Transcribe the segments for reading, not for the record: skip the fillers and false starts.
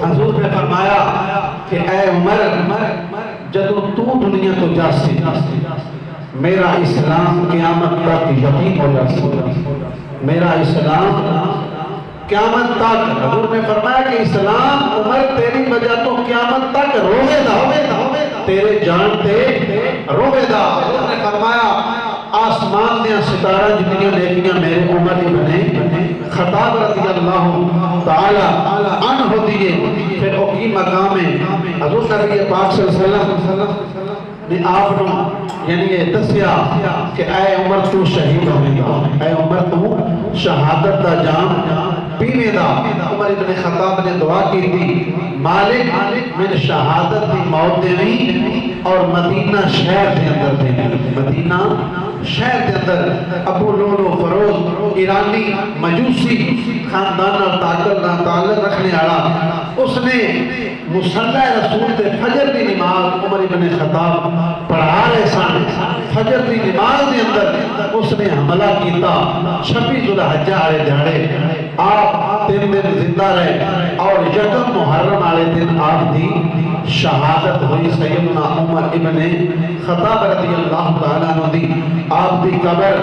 حضور نے فرمایا کہ اے عمر جدو تو دنیا تو جاسی میرا اسلام قیامت تک یقین ہو جاسی، میرا اسلام قیامت تک، حضور نے فرمایا کہ اسلام عمر تیری وجہ تو قیامت تک روے دا، تیرے جان تے روے دا۔ حضور نے فرمایا آسمان دیا ستارہ جتنی نیکیاں میرے عمر ابن خطاب رضی اللہ تعالی عنہ دیئے، پھر اوکی مقام ہے حضور نبی پاک صلی اللہ علیہ وسلم نے آپ نے یعنی یہ دسیا کہ اے عمر تو شہید ہوئے گا، اے عمر تو شہادت دا جام پیوے دا۔ عمر ابن خطاب نے دعا کی تھی مالک من شہادت دی موت دیویں اور مدینہ شہر دے اندر دیویں، مدینہ شہر دے اندر ابو لولو فروز ایرانی مجوسی خاندان اور تعلق رکھنے آڑا، اس نے مصلی رسول دے فجر دی نماز عمر ابن خطاب پڑھا رہے سن، فجر دی نماز دے اندر اس نے حملہ کیتا، 26 ذوالحجہ آلے دہاڑے آپ 3 دن زندہ رہے اور یکم محرم آلے دن آپ دی شہادت ہوئی۔ سیدنا عمر ابن خطاب رضی اللہ تعالیٰ عنہ دی آپ دی قبر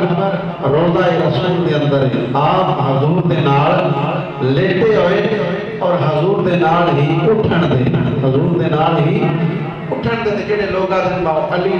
روضہ رسول دے اندر ہے، آپ حضور دے نال لیٹے ہوئے اور حضور دے نال ہی اٹھن دے، حضور دے نال ہی اٹھن دے جڑے لوگاں دے علی